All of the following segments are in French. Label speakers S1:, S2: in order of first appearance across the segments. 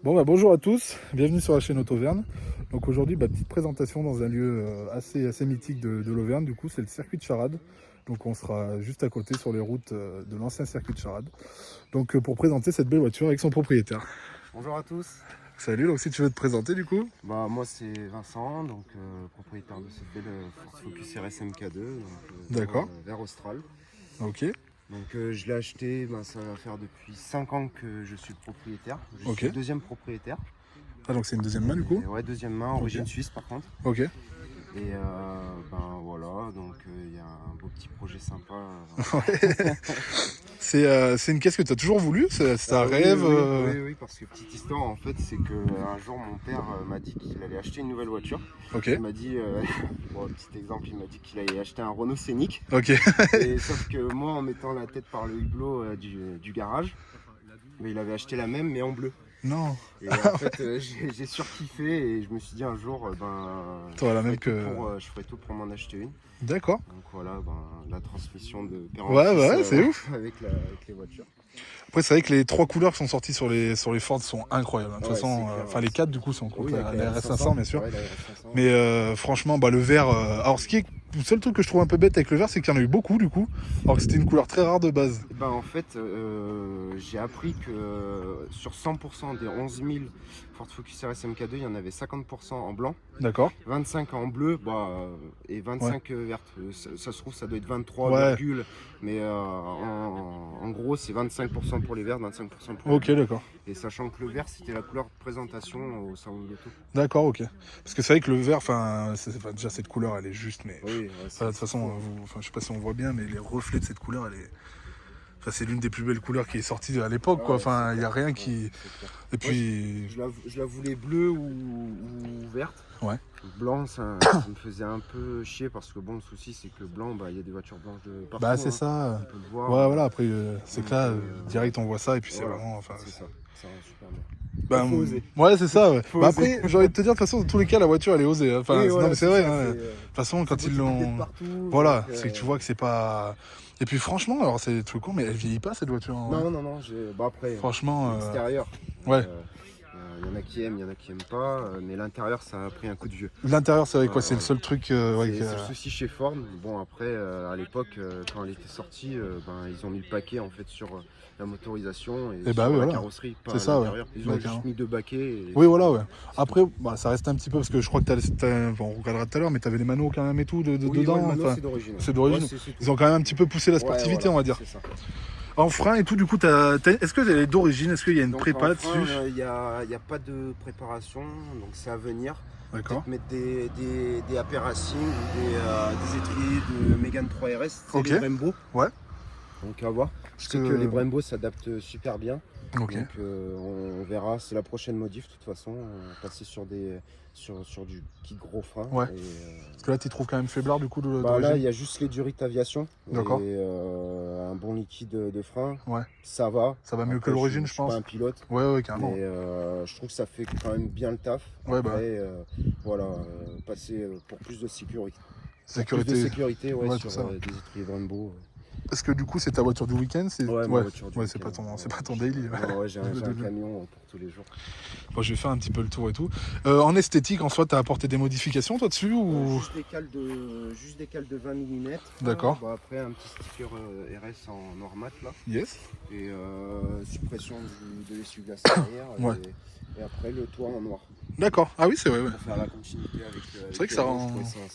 S1: Bon bah bonjour à tous, bienvenue sur la chaîne Autoverne. Donc aujourd'hui, petite présentation dans un lieu assez mythique de l'Auvergne, du coup c'est le circuit de Charade. Donc on sera juste à côté sur les routes de l'ancien circuit de Charade. Donc pour présenter cette belle voiture avec son propriétaire.
S2: Bonjour à tous.
S1: Salut, donc si tu veux te présenter du coup.
S2: Moi c'est Vincent, donc propriétaire de cette belle Ford Focus RS MK2,
S1: D'accord.
S2: vert austral.
S1: Ok,
S2: Donc je l'ai acheté, ça va faire depuis 5 ans que je suis propriétaire. Je
S1: Ok.
S2: suis le deuxième propriétaire.
S1: ah donc c'est une deuxième main du coup.
S2: Et ouais, deuxième main, origine suisse par contre.
S1: Ok,
S2: Et voilà, donc il y a un beau petit projet sympa.
S1: c'est une caisse que tu as toujours voulu, c'est un
S2: Oui,
S1: rêve.
S2: oui, parce que petite histoire en fait, c'est que un jour mon père m'a dit qu'il allait acheter une nouvelle voiture.
S1: Ok,
S2: Il m'a dit, petit exemple, il m'a dit qu'il allait acheter un Renault Scénic.
S1: ok,
S2: Et sauf que moi, en mettant la tête par le hublot du garage, il avait acheté la même mais en bleu.
S1: non,
S2: Et en fait, j'ai surkiffé et je me suis dit un jour,
S1: t'auras la même que.
S2: je ferai tout pour m'en acheter une.
S1: D'accord.
S2: Donc voilà, la transmission de père en
S1: Ouais,
S2: fils,
S1: c'est ouf.
S2: avec les voitures.
S1: Après, c'est vrai que les trois couleurs qui sont sorties sur les Ford sont incroyables. De toute
S2: Ouais,
S1: façon,
S2: c'est clair,
S1: enfin les quatre du coup, si on compte
S2: avec
S1: la RS500 bien sûr.
S2: Ouais, la RS500.
S1: Mais franchement, le vert. Alors, le seul truc que je trouve un peu bête avec le vert, c'est qu'il y en a eu beaucoup du coup. Alors que c'était une couleur très rare de base.
S2: En fait, j'ai appris que sur 100% des 11 000 Ford Focus RS MK2, il y en avait 50% en blanc,
S1: D'accord.
S2: 25 en bleu et 25 vertes. Ça se trouve, ça doit être 23,
S1: Ouais.
S2: mais en gros, c'est 25% pour les verts, 25% pour les
S1: Ok,
S2: bleus.
S1: d'accord.
S2: Et sachant que le vert, c'était la couleur de présentation au salon de l'auto.
S1: D'accord, ok. Parce que c'est vrai que le vert, déjà cette couleur, elle est juste, mais
S2: Oui,
S1: de toute façon, je sais pas si on voit bien, mais les reflets de cette couleur, c'est l'une des plus belles couleurs qui est sortie à l'époque, quoi. Enfin, il y a rien qui. Et puis.
S2: Je la voulais bleue ou verte.
S1: Ouais.
S2: Blanc, ça me faisait un peu chier parce que le souci c'est que blanc, il y a des voitures blanches de partout.
S1: C'est ça.
S2: On peut le voir.
S1: Ouais, voilà, après, c'est que là,
S2: donc,
S1: direct, on voit ça, et puis
S2: voilà,
S1: c'est vraiment. Enfin,
S2: c'est ça rend super bien.
S1: Ben,
S2: Faut oser.
S1: ouais, c'est ça. Ouais.
S2: Faut oser.
S1: Après, j'ai envie de te dire, de toute façon, dans tous les cas, la voiture, elle est osée. Hein. Enfin,
S2: Oui,
S1: non,
S2: voilà,
S1: mais c'est vrai.
S2: ça,
S1: Hein. De toute façon, quand ils l'ont.
S2: partout,
S1: Voilà,
S2: donc,
S1: c'est que tu vois que c'est pas. Et puis, franchement, alors, c'est des trucs con, mais elle vieillit pas, cette voiture. Hein.
S2: Non, après,
S1: Franchement.
S2: l'extérieur.
S1: Ouais.
S2: Il y en a qui aiment, il y en a qui aiment pas, mais l'intérieur ça a pris un coup de vieux.
S1: L'intérieur, c'est vrai, quoi. C'est le seul truc.
S2: C'est le souci chez Ford. Bon, après, à l'époque, quand elle était sortie, ils ont mis le paquet en fait sur la motorisation et sur la carrosserie, pas
S1: c'est
S2: à
S1: ça,
S2: l'intérieur. Ils ont juste mis deux baquets.
S1: Oui, voilà, ouais. Après, ça reste un petit peu parce que je crois que on regardera tout à l'heure, mais t'avais les manos quand même et tout dedans.
S2: Le mano,
S1: enfin,
S2: c'est d'origine.
S1: C'est d'origine.
S2: Ouais, c'est
S1: Ils ont quand même un petit peu poussé la sportivité, on va dire.
S2: C'est ça.
S1: En frein et tout, du coup, est-ce que elle est d'origine? Est-ce qu'il y a une prépa dessus?
S2: Il n'y a pas de préparation, donc c'est à venir.
S1: D'accord.
S2: Peut-être mettre des AP Racing ou des étriers de Mégane 3 RS, c'est les Brembo.
S1: Ouais.
S2: Donc à voir. Je sais que les Brembo s'adaptent super bien.
S1: Ok.
S2: Donc on verra, c'est la prochaine modif de toute façon, passer sur du petit gros frein.
S1: Ouais.
S2: Et,
S1: parce que là tu trouves quand même faiblard du coup
S2: là il y a juste les durites aviation.
S1: D'accord.
S2: Et un bon liquide de frein.
S1: Ouais.
S2: Ça va.
S1: Ça va mieux que l'origine je pense.
S2: Je suis pas un pilote.
S1: Ouais carrément.
S2: Mais je trouve que ça fait quand même bien le taf.
S1: Ouais,
S2: après, passer pour plus de sécurité.
S1: Sécurité.
S2: Plus de sécurité
S1: sur
S2: des étriers Brembo.
S1: Parce que du coup c'est ta voiture du week-end, c'est
S2: ma voiture du
S1: c'est pas ton daily.
S2: Non, j'ai un camion pour tous les jours.
S1: Bon, je vais faire un petit peu le tour et tout. En esthétique, en soi, t'as apporté des modifications toi dessus ou
S2: Juste des cales de 20 mm.
S1: D'accord.
S2: Après un petit sticker RS en normat là.
S1: Yes.
S2: Et suppression de l'essuie-glace arrière.
S1: Ouais.
S2: Et après le toit en noir.
S1: D'accord. Ah oui, c'est vrai. Ouais.
S2: Pour faire la continuité avec.
S1: C'est vrai que ça rend.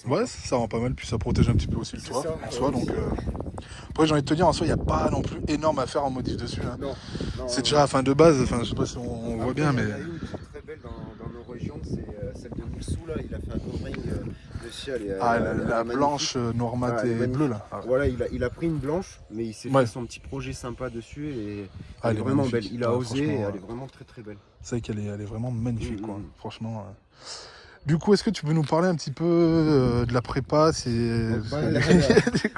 S1: Ouais, ça rend pas mal, puis ça protège un petit peu aussi le toit en soi. Donc, après, j'ai envie de te dire, en soi, il n'y a pas non plus énorme à faire en modif dessus. Hein.
S2: Non.
S1: C'est déjà, de base, je sais pas si on voit bien, mais.
S2: Il y en a une qui est très belle dans nos régions, c'est celle de Moussou là. Il a fait un covering dessus.
S1: La blanche, noir mat et bleue là.
S2: Ah. Voilà, il a pris une blanche, mais il s'est fait son petit projet sympa dessus et elle est vraiment belle. Il a osé et elle est vraiment très très belle.
S1: C'est vrai qu'elle est vraiment magnifique, quoi. Franchement. Du coup, est-ce que tu peux nous parler un petit peu de la prépa?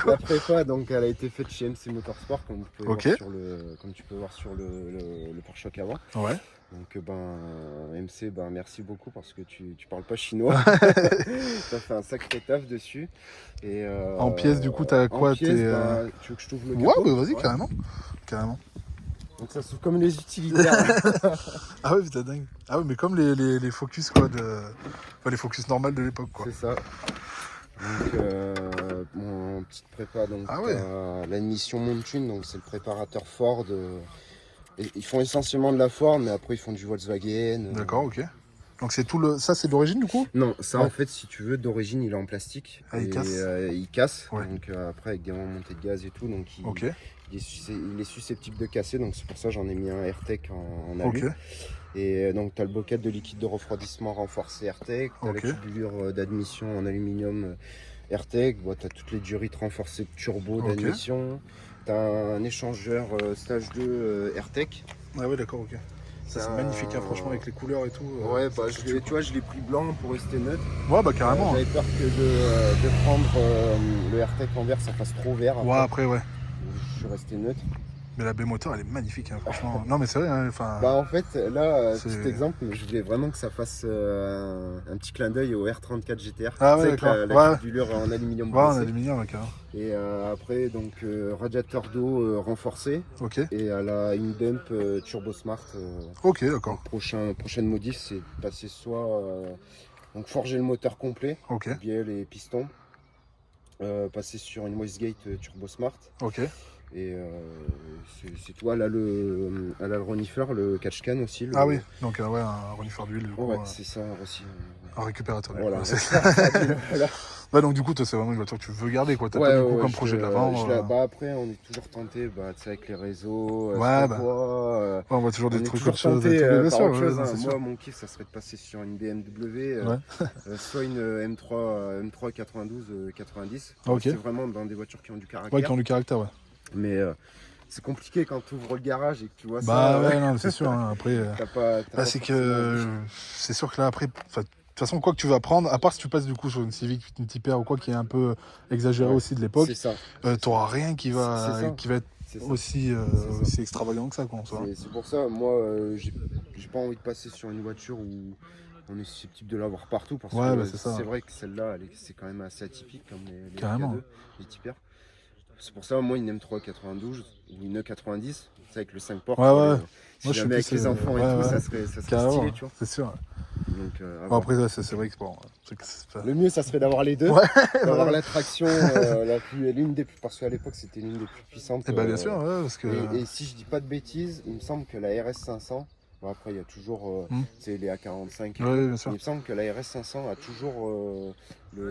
S2: La prépa, donc, elle a été faite chez MC Motorsport, comme tu peux voir sur le pare-choc avant.
S1: Ouais.
S2: Donc, MC, merci beaucoup parce que tu parles pas chinois. Tu as fait un sacré taf dessus. Et,
S1: en pièces, du coup, tu as quoi?
S2: Tu veux que je t'ouvre le capot?
S1: Ouais, vas-y, carrément.
S2: Donc ça c'est comme les utilitaires.
S1: Ah ouais, putain, dingue. Ah ouais, mais comme les Focus, quoi, enfin, les Focus normales de l'époque, quoi.
S2: C'est ça. Donc, mon petite prépa, donc l'admission Montune, donc c'est le préparateur Ford. Et ils font essentiellement de la Ford, mais après ils font du Volkswagen.
S1: D'accord, ok. Donc c'est ça c'est d'origine du coup?
S2: Non, ça en fait, si tu veux, d'origine il est en plastique.
S1: Ah, il casse.
S2: Il casse.
S1: Ouais.
S2: Donc après avec des remontées de gaz et tout, donc
S1: Ok.
S2: il est susceptible de casser. Donc c'est pour ça que j'en ai mis un AirTech en alu.
S1: Ok.
S2: Et donc tu as le bocal de liquide de refroidissement renforcé AirTech, tu as la tubulure d'admission en aluminium AirTech, tu as toutes les durites renforcées de turbo d'admission, tu as un échangeur stage 2 AirTech.
S1: Ah ouais, d'accord, ok. Ça c'est magnifique, hein, franchement, avec les couleurs et tout.
S2: Ouais, tu vois, je l'ai pris blanc pour rester neutre.
S1: Ouais, bah carrément.
S2: J'avais peur que de prendre le AirTech en vert, ça fasse trop vert.
S1: Ouais, après, ouais.
S2: Je suis resté neutre.
S1: Mais la B-Motor, elle est magnifique, hein, franchement. Non, mais c'est vrai, hein, enfin...
S2: Bah en fait, là, petit exemple, je voulais vraiment que ça fasse un petit clin d'œil au R34 GTR.
S1: Ah ouais, d'accord.
S2: La tubulure en aluminium.
S1: Ouais, en aluminium, ouais, carrément.
S2: Et après, donc, radiateur d'eau renforcé.
S1: Ok.
S2: Et à la in-dump Turbo Smart.
S1: Ok, d'accord.
S2: Prochaine modif, c'est passer soit... donc forger le moteur complet, bielle et piston. Passer sur une Wastegate Turbo Smart.
S1: Ok.
S2: Et c'est toi, là, elle a le renifleur, le catch can aussi.
S1: Ah oui, donc ouais, un renifleur d'huile.
S2: Ouais, c'est ça aussi.
S1: Un récupérateur d'huile.
S2: Voilà.
S1: Voilà. Ouais, donc du coup, toi, c'est vraiment une voiture que tu veux garder, quoi. T'as pas du coup comme projet de la vendre.
S2: Bah après, on est toujours tenté, avec les réseaux.
S1: Ouais, on voit toujours des trucs, autre chose.
S2: Moi, mon kiff, ça serait de passer sur une BMW, soit une M3 92 90. C'est vraiment dans des voitures qui ont du caractère.
S1: Ouais, qui ont du caractère, ouais.
S2: Mais c'est compliqué quand tu ouvres le garage et que tu vois ça.
S1: Bah ouais, non, c'est sûr. Hein, après,
S2: c'est
S1: que c'est sûr que là, après, de toute façon, quoi que tu vas prendre, à part si tu passes du coup sur une Civic, une Type R ou quoi qui est un peu exagéré aussi de l'époque, t'auras rien qui va être aussi extravagant que ça, quoi.
S2: C'est pour ça, moi, j'ai pas envie de passer sur une voiture où on est susceptible de l'avoir partout. Parce que c'est vrai que celle-là, c'est quand même assez atypique comme les K2, les Type R. C'est pour ça, moi, une M3 92 ou une E90, avec le 5 portes. Si jamais avec les enfants et tout, ça serait stylé, tu vois.
S1: C'est sûr.
S2: Donc,
S1: après, c'est vrai que bon.
S2: Le mieux, ça serait d'avoir les deux. D'avoir la traction l'une des plus. Parce qu'à l'époque, c'était l'une des plus puissantes.
S1: Et bien sûr, parce que.
S2: Et si je dis pas de bêtises, il me semble que la RS500. Bon, après, il y a toujours les A45.
S1: Bien sûr.
S2: Il me semble que la RS500 a toujours
S1: la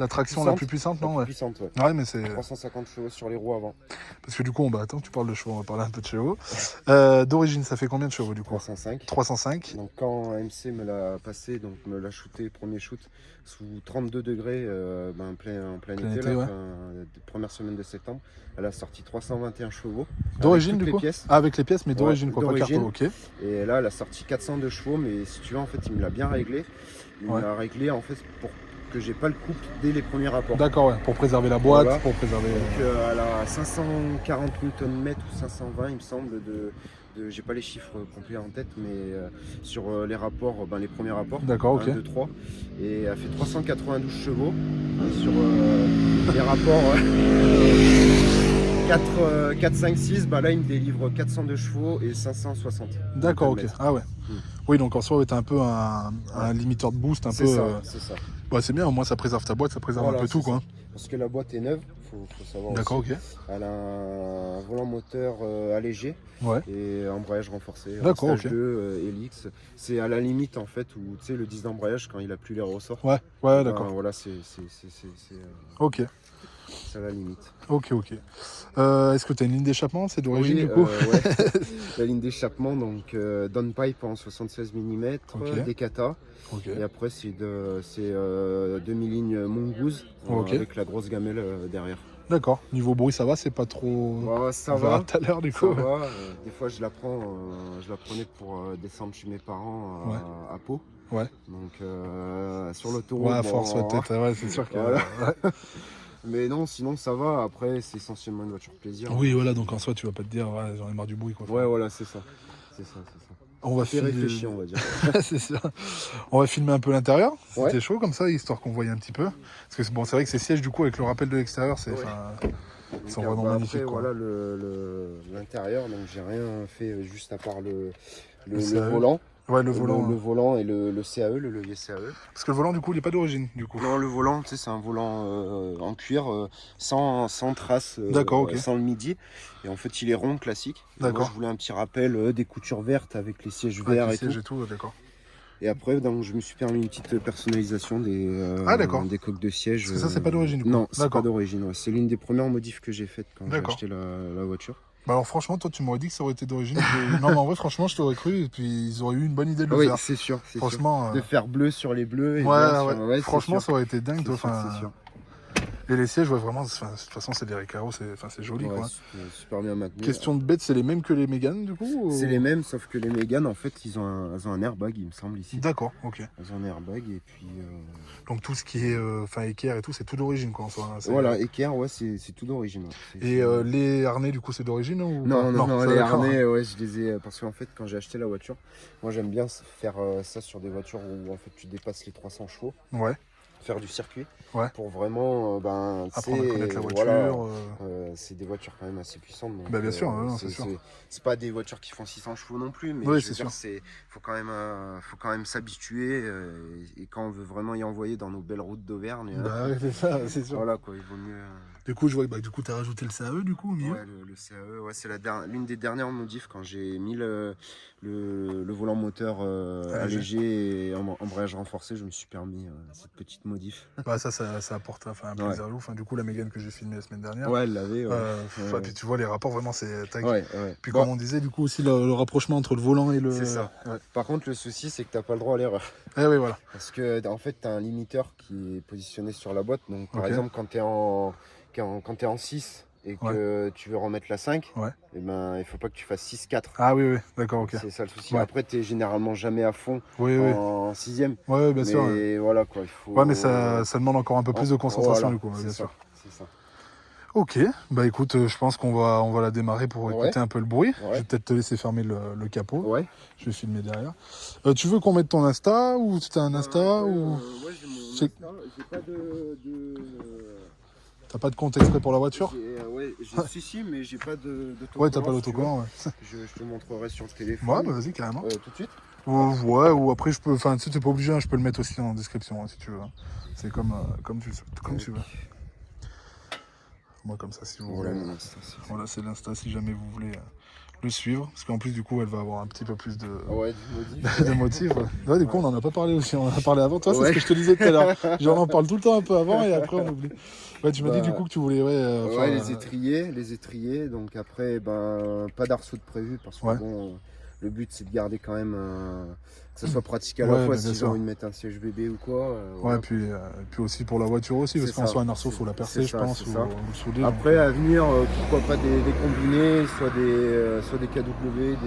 S1: traction la plus puissante, non?
S2: La plus puissante,
S1: ouais, mais c'est
S2: 350 chevaux sur les roues avant.
S1: Parce que du coup, attends, tu parles de chevaux, on va parler un peu de chevaux. D'origine, ça fait combien de chevaux du coup?
S2: 305.
S1: 305.
S2: Donc quand MC me l'a passé, donc me l'a shooté, premier shoot, sous 32 degrés, en plein été, première semaine de septembre, elle a sorti 321 chevaux.
S1: D'origine du coup avec les pièces, mais d'origine quoi, pas carton, ok.
S2: Et là, elle a sorti 402 chevaux, mais si tu veux, en fait, il me l'a bien réglé. Il me l'a réglé en fait pour que j'ai pas le couple dès les premiers rapports.
S1: D'accord, pour préserver la boîte, pour préserver.
S2: Donc elle a 540 Nm ou 520, il me semble, j'ai pas les chiffres complets en tête, mais sur les rapports, les premiers rapports.
S1: D'accord, ok.
S2: 1, 2, 3. Et elle fait 392 chevaux. Sur les rapports 4, 5, 6, là il me délivre 402 chevaux et 560.
S1: D'accord, ok. Ah ouais. Oui, donc en soi, t'as un peu un limiteur de boost,
S2: c'est ça.
S1: C'est bien, au moins ça préserve ta boîte, ça préserve un peu tout, quoi.
S2: Parce que la boîte est neuve, faut savoir.
S1: D'accord,
S2: aussi.
S1: Ok.
S2: Elle a un volant moteur allégé et embrayage renforcé.
S1: D'accord, ok.
S2: 2, Helix. C'est à la limite en fait où tu sais le disque d'embrayage quand il a plus les ressorts.
S1: Ouais, d'accord.
S2: Voilà, c'est
S1: ok.
S2: C'est à la limite.
S1: Ok. Est-ce que tu as une ligne d'échappement? C'est d'origine du coup
S2: La ligne d'échappement, donc downpipe en 76 mm, Decata. Et après, c'est demi-ligne Mongoose avec la grosse gamelle derrière.
S1: D'accord. Niveau bruit, ça va? C'est pas trop.
S2: Ça va.
S1: Tout à l'heure, du coup.
S2: Ça va. Des fois, je la prenais pour descendre chez mes parents à Pau.
S1: Ouais.
S2: Donc, sur l'autoroute.
S1: Ouais, à force, peut-être. C'est sûr que.
S2: Mais non, sinon ça va. Après, c'est essentiellement une voiture plaisir.
S1: Oui, voilà, donc en soi, tu vas pas te dire, j'en ai marre du bruit, quoi.
S2: Ouais, voilà, c'est ça.
S1: On va
S2: réfléchir, on va dire.
S1: C'est ça. On va filmer un peu l'intérieur. C'était chaud comme ça, histoire qu'on voyait un petit peu. Parce que c'est vrai que ces sièges, du coup, avec le rappel de l'extérieur, c'est. Ils sont vraiment magnifiques.
S2: Après, voilà l'intérieur, donc j'ai rien fait juste à part le volant.
S1: Ouais, le volant.
S2: Le volant et le CAE, le levier CAE.
S1: Parce que le volant, du coup, il n'est pas d'origine, du coup.
S2: Non, le volant, tu sais, c'est un volant en cuir, sans trace, sans le midi. Et en fait, il est rond, classique. Moi, je voulais un petit rappel, des coutures vertes avec les sièges verts et tout.
S1: D'accord.
S2: Et après, donc, je me suis permis une petite personnalisation des coques de siège.
S1: Parce que ça, c'est pas d'origine, du coup.
S2: Non, c'est pas d'origine. Ouais. C'est l'une des premières modifs que j'ai faites quand j'ai acheté la voiture.
S1: Bah alors franchement, toi tu m'aurais dit que ça aurait été d'origine. Non mais en vrai franchement je t'aurais cru et puis ils auraient eu une bonne idée de le faire.
S2: Oui c'est sûr.
S1: Franchement.
S2: De faire bleu sur les bleus. Et
S1: ouais. Franchement ça aurait été dingue.
S2: C'est sûr.
S1: Et les sièges, vraiment, de toute façon c'est des Recaro, c'est joli quoi.
S2: Super bien maintenu.
S1: Question de bête, c'est les mêmes que les Mégane du coup
S2: C'est les mêmes sauf que les Mégane en fait ils ont un airbag il me semble ici.
S1: D'accord, ok.
S2: Ils ont un airbag et puis...
S1: Donc tout ce qui est équerre et tout c'est tout d'origine quoi en soi.
S2: Voilà, équerre ouais c'est tout d'origine. Ouais.
S1: Et les harnais du coup c'est d'origine ou
S2: non, les harnais ouais je les ai... Parce qu'en fait quand j'ai acheté la voiture, moi j'aime bien faire ça sur des voitures où en fait tu dépasses les 300 chevaux.
S1: Ouais.
S2: Faire du circuit
S1: pour
S2: vraiment
S1: apprendre à connaître la voiture.
S2: C'est des voitures quand même assez puissantes. Donc,
S1: bien sûr, c'est sûr.
S2: C'est pas des voitures qui font 600 chevaux non plus, mais faut quand même s'habituer et quand on veut vraiment y envoyer dans nos belles routes d'Auvergne.
S1: C'est ça, c'est sûr.
S2: Voilà quoi, il vaut mieux.
S1: Du coup, je vois que du coup, tu as rajouté le CAE du coup au milieu.
S2: Ouais, le CAE, c'est l'une des dernières modifs quand j'ai mis le volant moteur allégé et embrayage renforcé, je me suis permis cette petite modif.
S1: Bah ça apporte un plaisir ouf. Du coup, la Mégane que j'ai filmée la semaine dernière.
S2: Ouais, elle l'avait.
S1: Puis tu vois les rapports vraiment c'est tac. Puis
S2: bon.
S1: Comme on disait, du coup aussi le rapprochement entre le volant et le.
S2: C'est ça. Ouais. Par contre, le souci c'est que t'as pas le droit à l'erreur.
S1: Oui, voilà.
S2: Parce que en fait, t'as un limiteur qui est positionné sur la boîte. Donc par exemple, quand t'es en 6 et que tu veux remettre la 5, et ben, il faut pas que tu fasses 6-4.
S1: Ah oui, d'accord, ok.
S2: C'est ça le souci. Après, tu n'es généralement jamais à fond en 6ème.
S1: Oui, bien sûr.
S2: Mais voilà quoi. Il faut...
S1: Ouais, mais ça demande encore un peu plus de concentration du coup, bien sûr.
S2: C'est ça.
S1: Ok, bah écoute, je pense qu'on va la démarrer pour écouter un peu le bruit. Je vais peut-être te laisser fermer le capot.
S2: Ouais.
S1: Je vais filmer derrière. Tu veux qu'on mette ton Insta ou tu as un Insta ou...
S2: Ouais, j'ai mon Insta. J'ai pas de...
S1: T'as pas de compte exprès pour la voiture?
S2: Ouais, si, mais j'ai pas d'autocollant.
S1: Ouais, t'as pas d'autocollant,
S2: Je te montrerai sur le téléphone.
S1: Ouais, bah vas-y, carrément.
S2: Tout de suite.
S1: Ou après je peux... Enfin, tu sais, t'es pas obligé, je peux le mettre aussi en description, si tu veux. C'est comme tu veux. Moi, comme ça, si vous voulez. Voilà, c'est l'Insta, si jamais vous voulez le suivre. Parce qu'en plus, du coup, elle va avoir un petit peu plus de motifs. Ouais, du coup, on en a pas parlé aussi. On en a parlé avant. Toi, c'est ce que je te disais tout à l'heure. Genre, on en parle tout le temps un peu avant et après, on oublie. Ouais, tu m'as dit du coup que tu voulais.
S2: Les étriers. Donc après, pas d'arceau de prévu parce que bon, le but c'est de garder quand même que ça soit pratique à la fois si j'ai envie de mettre un siège bébé ou quoi.
S1: Puis aussi pour la voiture aussi, parce qu'en soit un arceau, il faut la percer, je pense, ou le souder.
S2: Après, à venir, pourquoi pas des combinés, soit des KW,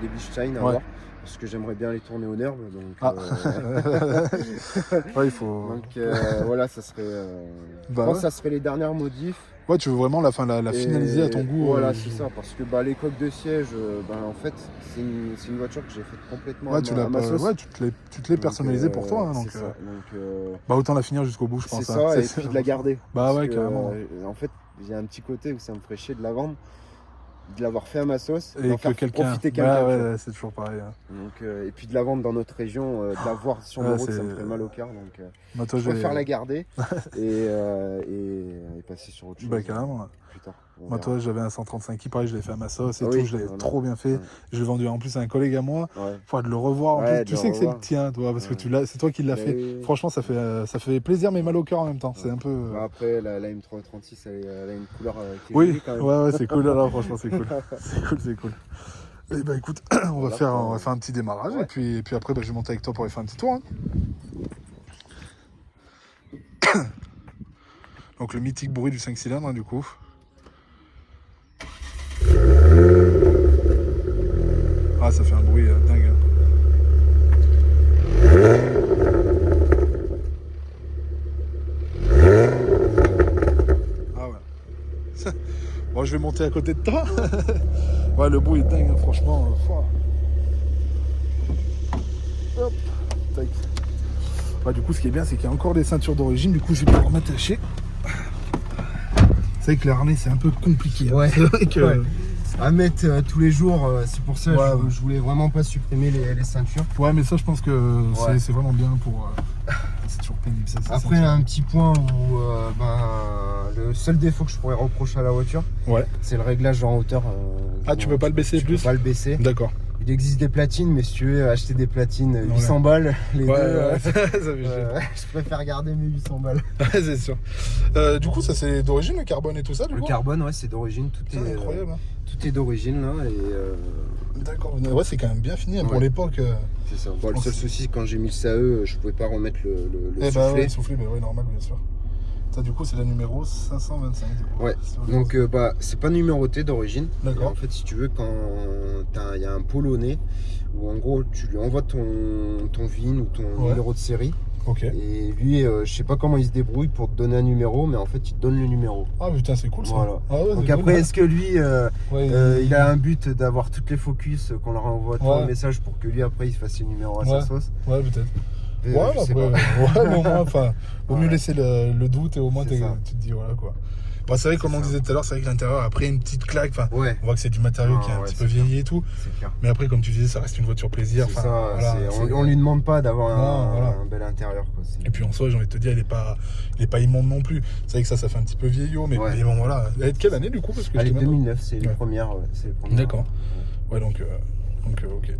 S2: des Bichstein à voir. Parce que j'aimerais bien les tourner au nerf. Donc,
S1: il faut.
S2: Donc voilà, ça serait. Je pense que ça serait les dernières modifs.
S1: Ouais, tu veux vraiment la finaliser à ton goût.
S2: Voilà, c'est ça. Parce que les coques de siège, en fait, c'est une voiture que j'ai faite complètement à ma sauce.
S1: Ouais, tu te l'es personnalisée pour toi. Donc,
S2: ça.
S1: Autant la finir jusqu'au bout, je pense.
S2: C'est ça, et puis de la garder.
S1: Bah ouais, carrément.
S2: En fait, j'ai un petit côté où ça me ferait chier de la vendre, de l'avoir fait à ma sauce
S1: et que
S2: profiter quelqu'un.
S1: Ouais, c'est toujours pareil.
S2: Donc, et puis de la vendre dans notre région, de la voir sur le route, ça me ferait mal au cœur. Donc, je préfère la garder et passer sur autre chose.
S1: Bah carrément.
S2: Plus tard.
S1: Moi, toi, j'avais un 135 qui, pareil, je l'ai fait à ma sauce et tout, je l'ai trop bien fait. Je l'ai vendu en plus à un collègue à moi. Faut de le revoir. En plus, tu sais que c'est le tien, toi, parce que c'est toi qui l'as fait. Oui. Franchement, ça fait plaisir, mais mal au cœur en même temps. C'est un peu.
S2: Après, la M336, elle a une couleur qui est
S1: jolie
S2: quand même.
S1: Ouais, c'est cool. Alors, franchement, c'est cool. c'est cool. Et bah écoute, on va faire un petit démarrage et puis après, je vais monter avec toi pour aller faire un petit tour. Donc le mythique bruit du 5 cylindres, du coup. Ah, ça fait un bruit dingue. Ah ouais. Bon, je vais monter à côté de toi. Ouais, le bruit est dingue, franchement. Hop, tac. Du coup, ce qui est bien, c'est qu'il y a encore des ceintures d'origine. Du coup, je vais pouvoir m'attacher. C'est vrai que les harnais, c'est un peu compliqué.
S2: Ouais.
S1: C'est vrai que...
S2: À mettre tous les jours, c'est pour ça que je voulais vraiment pas supprimer les ceintures.
S1: Ouais, mais ça, je pense que c'est vraiment bien pour... c'est toujours pénible, ça.
S2: Après, un petit point où le seul défaut que je pourrais reprocher à la voiture, c'est le réglage en hauteur.
S1: Tu peux pas le baisser plus?
S2: Je peux pas le baisser.
S1: D'accord.
S2: Il existe des platines, mais si tu veux acheter des platines 800 balles, les deux, je préfère garder mes 800 balles.
S1: C'est sûr. Du coup, ça c'est d'origine le carbone et tout ça, du coup?
S2: Le carbone, c'est d'origine. Tout est
S1: incroyable.
S2: Tout est d'origine là.
S1: D'accord. Ouais, c'est quand même bien fini pour l'époque.
S2: C'est ça. Bon, le seul souci, quand j'ai mis le CAE, je pouvais pas remettre le soufflet.
S1: Le soufflet, mais normal, bien sûr. Ça, du coup, c'est la numéro 525.
S2: Ouais. Donc, c'est pas numéroté d'origine.
S1: D'accord.
S2: En fait, si tu veux, quand il y a un Polonais où en gros, tu lui envoies ton VIN ou ton numéro de série.
S1: Ok.
S2: Et lui, je sais pas comment il se débrouille pour te donner un numéro, mais en fait, il te donne le numéro.
S1: Ah putain, c'est cool ça.
S2: Voilà. Donc après, est-ce que lui, il a un but d'avoir toutes les focus, qu'on leur envoie tout un message pour que lui, après, il se fasse le numéro à sa sauce?
S1: Ouais, peut-être. Mais au moins, vaut mieux laisser le doute et au moins tu te dis voilà quoi. Bon, c'est vrai, comme on disait tout à l'heure, c'est vrai que l'intérieur, après une petite claque, on voit que c'est du matériau qui est un petit peu vieilli et tout. Mais après, comme tu disais, ça reste une voiture plaisir.
S2: On lui demande pas d'avoir un bel intérieur. Quoi.
S1: Et puis en soi, j'ai envie de te dire, il est pas immonde non plus. C'est vrai que ça fait un petit peu vieillot, mais bon voilà. Elle est de quelle année du coup? Parce que
S2: elle est 2009, c'est les premières.
S1: D'accord. Ouais, donc ok.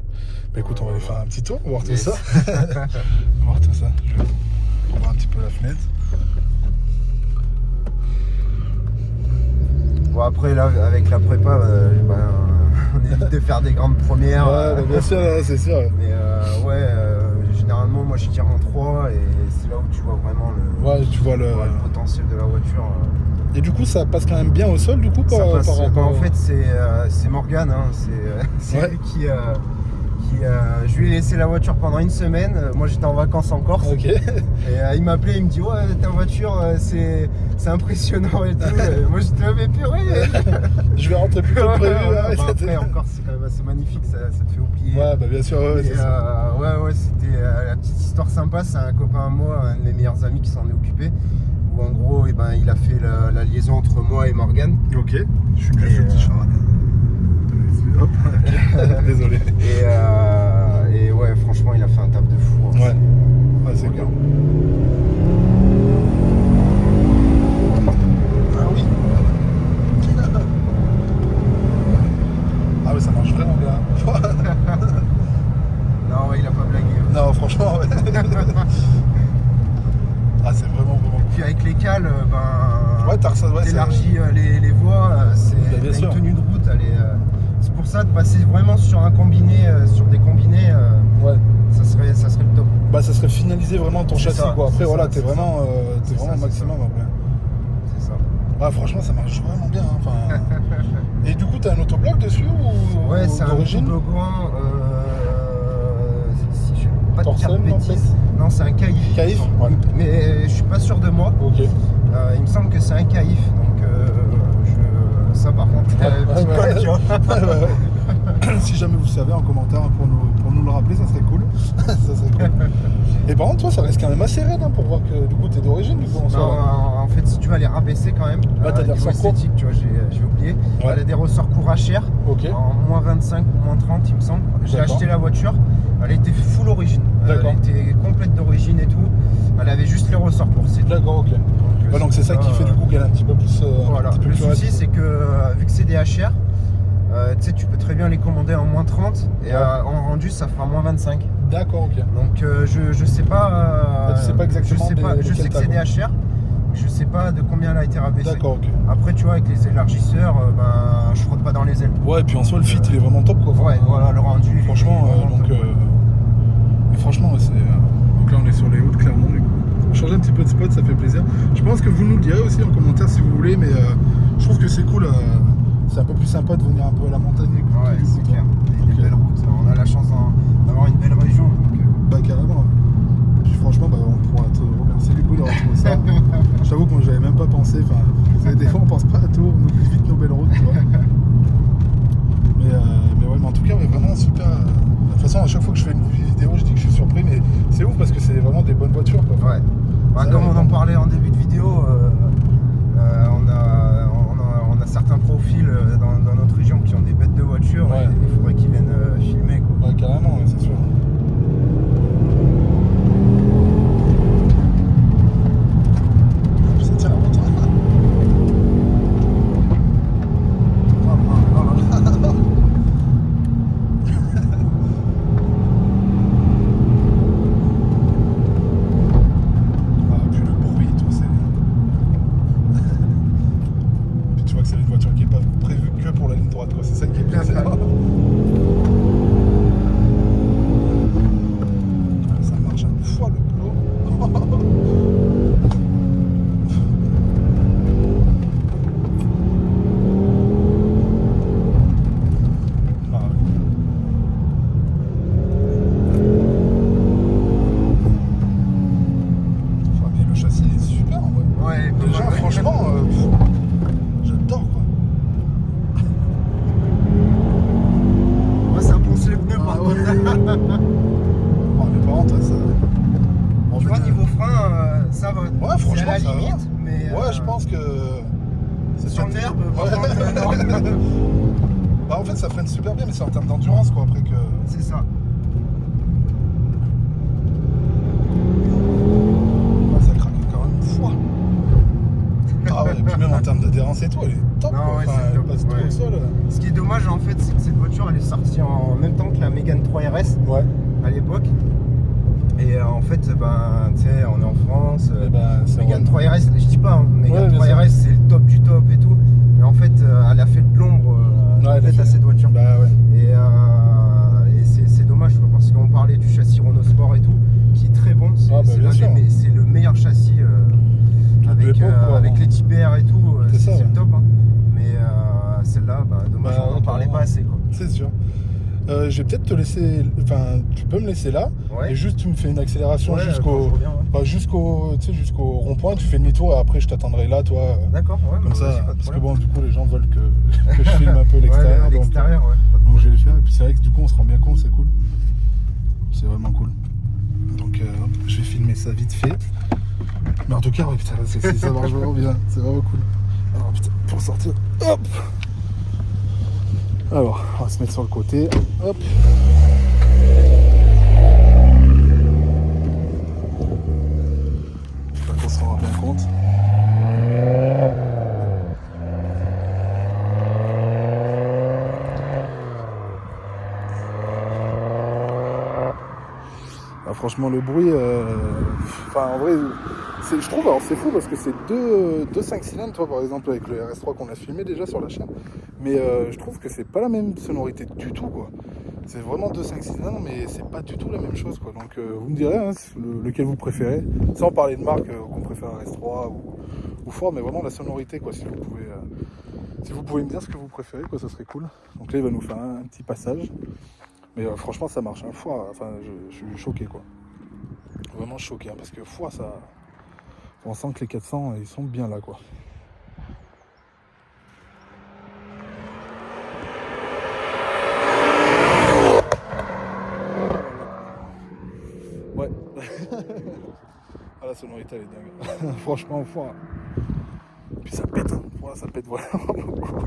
S1: Bah écoute, on va aller faire un petit tour, on va voir tout ça. On va voir tout ça. Je vais voir un petit peu la fenêtre.
S2: Bon, après là, avec la prépa, on évite de faire des grandes premières.
S1: Ouais, bien sûr, c'est sûr.
S2: Mais généralement, moi je tire en 3 et c'est là où tu vois vraiment le potentiel de la voiture.
S1: Et du coup, ça passe quand même bien au sol, du coup,
S2: ça passe, en fait, c'est Morgane, c'est lui qui... je lui ai laissé la voiture pendant une semaine. Moi j'étais en vacances en Corse.
S1: Ok.
S2: Et il m'appelait, il me dit ouais, ta voiture c'est impressionnant et tout. Moi j'étais mais purée.
S1: Je vais rentrer plus tôt que prévu.
S2: Après en Corse c'est quand même assez magnifique, ça te fait oublier.
S1: Ouais, bah bien sûr, c'est ça.
S2: C'était la petite histoire sympa. C'est un copain à moi, un de mes meilleurs amis qui s'en est occupé. Où en gros il a fait la liaison entre moi et Morgane.
S1: Ok. Je suis bien ce petit charade. Hop, désolé.
S2: Et ouais, franchement, il a fait un taf de fou.
S1: Ouais, c'est bien. Ah oui. Ah ouais, ça marche vraiment bien.
S2: Non, il a pas blagué.
S1: Non, franchement, Ah, c'est vraiment cool.
S2: Puis avec les cales,
S1: t'élargis
S2: les voies, c'est une tenue de route, c'est pour ça de passer vraiment sur un combiné, sur des combinés, ça serait le top.
S1: Bah ça serait finaliser vraiment ton châssis quoi. Après voilà, t'es vraiment maximum après.
S2: C'est ça.
S1: Ah franchement ça marche vraiment bien. Et du coup t'as un autobloc dessus ou
S2: ouais, c'est un autobloc, si je ne pas te dire de bêtises. Non, c'est un Caïf.
S1: Caïf, ouais.
S2: Mais je suis pas sûr de moi.
S1: Ok.
S2: Il me semble que c'est un Caïf, donc ça par contre, tu vois.
S1: Si jamais vous savez en commentaire pour nous le rappeler, ça serait cool. Ça serait cool. Et par contre, toi, ça reste quand même assez raide pour voir que du coup t'es d'origine du coup.
S2: En fait, si tu vas les rabaisser quand même,
S1: t'as des ressorts
S2: esthétiques, tu vois, j'ai oublié. Elle a des ressorts courts à cher, en moins 25 ou moins 30, il me semble. J'ai acheté la voiture, elle était full origine. Elle était complète d'origine et tout. Elle avait juste les ressorts courts.
S1: D'accord, ok. Donc c'est ça qui fait du coup qu'elle est un petit peu plus.
S2: Le souci, c'est que vu que c'est des HR, tu sais, tu peux très bien les commander en moins 30 et en rendu ça fera moins 25.
S1: D'accord, ok.
S2: Donc je sais pas.
S1: Tu sais pas exactement.
S2: Je sais que c'est des HR. Je sais pas de combien elle a été rabaissée.
S1: D'accord, ok.
S2: Après, tu vois, avec les élargisseurs, je frotte pas dans les ailes.
S1: Ouais, et puis en soi, le fit il est vraiment top quoi.
S2: Ouais, voilà, le rendu.
S1: Franchement, mais franchement, c'est. Donc là, on est sur les hauts de Clermont du coup. Changer un petit peu de spot, ça fait plaisir. Je pense que vous nous le direz aussi en commentaire si vous voulez, mais je trouve que c'est cool. C'est un peu plus sympa de venir un peu à la montagne.
S2: Ouais, c'est clair. Il y a des belles routes. On a la chance d'avoir une belle région. Donc,
S1: bah carrément. Puis franchement, on pourra te remercier du coup d'avoir trouvé ça. J'avoue que moi j'avais même pas pensé. Des fois on pense pas à tout, on oublie vite nos belles routes, tu vois. Mais en tout cas, vraiment super. De toute façon, à chaque fois que je fais une vidéo, je dis que je suis surpris, mais c'est ouf parce que c'est vraiment des bonnes voitures quoi.
S2: Ouais. Comme on en parlait en début de vidéo, certains profils dans notre région qui ont des bêtes de voiture,
S1: Ouais.
S2: il faudrait qu'ils viennent filmer, quoi.
S1: Ouais, carrément, ouais, c'est sûr. Ça tient la route, hein. Puis le bruit et tout, c'est... Puis tu vois que c'est une voiture qui est pas prévue que pour la ligne droite, quoi. C'est ça qui est bien. Ça marche un fois le boulot. Ah ouais. Enfin, mais le châssis est super en vrai.
S2: Ouais,
S1: Déjà, franchement, j'adore quoi.
S2: moi ça ponce les pneus par
S1: Ah ouais.
S2: contre.
S1: Oh, mais par contre, ça. En
S2: Tu vois,
S1: fait,
S2: niveau frein, ça va.
S1: ouais, franchement,
S2: c'est à la
S1: ça va.
S2: limite, mais
S1: ouais, je pense que. C'est
S2: sur
S1: peut-être-
S2: l'herbe, par
S1: Ouais.
S2: contre, non.
S1: Bah, en fait, ça freine super bien, mais c'est en termes d'endurance quoi. Après que.
S2: C'est ça.
S1: Ah, ça craque quand même fou. Ah ouais, et puis même en termes d'adhérence et tout, elle est top
S2: Non,
S1: quoi.
S2: ouais,
S1: Enfin,
S2: c'est
S1: elle
S2: top,
S1: passe tout
S2: ouais.
S1: au sol.
S2: Ce qui est dommage en fait, c'est que cette voiture elle est sortie en même temps que la Mégane 3 RS
S1: Ouais.
S2: à l'époque. Et en fait, ben, tu sais, on est en France.
S1: Et ben, c'est
S2: Mégane
S1: vraiment-
S2: 3 RS, je dis pas, hein, Mégane
S1: Ouais,
S2: 3
S1: bien
S2: RS c'est le top du top et tout. Mais en fait, elle a fait de l'ombre
S1: Ouais, elle a
S2: peut-être
S1: fait-
S2: à cette voiture.
S1: Bah ouais.
S2: Et c'est dommage quoi, parce qu'on parlait du châssis Renault Sport et tout, qui est très bon. C'est
S1: Ah, bah,
S2: c'est
S1: bien sûr.
S2: c'est le meilleur châssis avec,
S1: l'époque, quoi,
S2: avec
S1: bon.
S2: les typères et tout.
S1: C'est ça,
S2: C'est
S1: ouais.
S2: le top. Hein. Mais celle-là, bah, dommage,
S1: Bah,
S2: on
S1: ouais,
S2: en parlait
S1: carrément.
S2: pas assez quoi.
S1: C'est sûr. Je vais peut-être te laisser. Enfin, tu peux me laisser là.
S2: Ouais.
S1: Et juste, tu me fais une accélération
S2: Ouais, quand
S1: jusqu'au.
S2: je reviens, ouais.
S1: Bah, tu sais, jusqu'au rond-point. Tu fais demi-tour et après, je t'attendrai là, toi.
S2: D'accord, ouais,
S1: Comme
S2: bah,
S1: ça.
S2: vas-y, pas de
S1: Parce que
S2: problème.
S1: bon, du coup, les gens veulent que je filme un peu l'extérieur.
S2: Ouais, l'extérieur, ouais. Pas de
S1: Donc, je
S2: problème.
S1: vais le faire. Et puis, c'est vrai que du coup, on se rend bien compte, c'est cool. C'est vraiment cool. Donc, hop, je vais filmer ça vite fait. Mais en tout cas, ouais, putain, ça marche vraiment bien. C'est vraiment cool. Alors, putain, pour sortir. Hop! Alors, on va se mettre sur le côté. Hop. J'espère qu'on se rend bien compte. Ah, franchement, le bruit, enfin, en vrai, je trouve, alors c'est fou parce que c'est deux 5 cylindres, toi, par exemple, avec le RS3 qu'on a filmé déjà sur la chaîne, mais je trouve que c'est pas la même sonorité du tout, quoi. C'est vraiment 5 cylindres, mais c'est pas du tout la même chose, quoi. Donc, vous me direz, hein, lequel vous préférez, sans parler de marque, qu'on préfère RS3 ou Ford, mais vraiment la sonorité, quoi, si vous pouvez me dire ce que vous préférez, quoi, ça serait cool. Donc là, il va nous faire un petit passage. Mais franchement, ça marche. Enfin, je suis choqué, quoi. Vraiment choqué, hein, parce que ça... On sent que les 400, ils sont bien là, quoi. Ouais. Ah, la sonorité, elle est dingue. Franchement, Puis ça pète, hein. Voilà, ça pète vraiment beaucoup.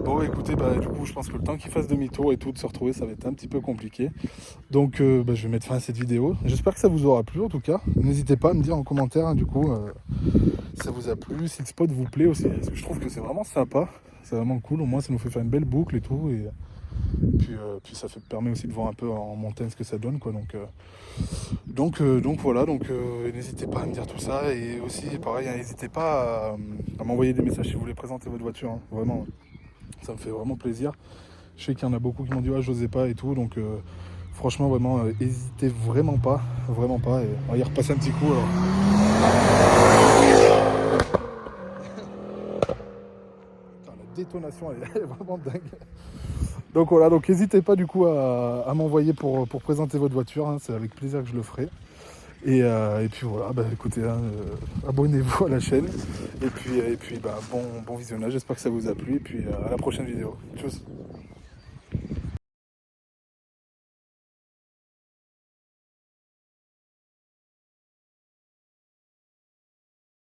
S1: Bon, écoutez, bah, du coup, je pense que le temps qu'il fasse demi-tour et tout, de se retrouver, ça va être un petit peu compliqué. Donc, je vais mettre fin à cette vidéo. J'espère que ça vous aura plu, en tout cas. N'hésitez pas à me dire en commentaire, hein, du coup, si ça vous a plu, si le spot vous plaît aussi. Parce que je trouve que c'est vraiment sympa. C'est vraiment cool. Au moins, ça nous fait faire une belle boucle et tout. Et puis ça permet aussi de voir un peu en montagne ce que ça donne, quoi. Donc voilà, n'hésitez pas à me dire tout ça. Et aussi, pareil, hein, n'hésitez pas à m'envoyer des messages si vous voulez présenter votre voiture, hein. Vraiment, ça me fait vraiment plaisir. Je sais qu'il y en a beaucoup qui m'ont dit ah, j'osais pas et tout, donc franchement vraiment n'hésitez vraiment pas, et on va y repasser un petit coup alors. Putain, la détonation elle est vraiment dingue. Donc voilà, donc n'hésitez pas du coup à m'envoyer pour présenter votre voiture, hein, c'est avec plaisir que je le ferai. Et puis voilà, bah, écoutez, hein, abonnez-vous à la chaîne. Et puis bah, bon visionnage, j'espère que ça vous a plu. Et puis à la prochaine vidéo. Tchuss.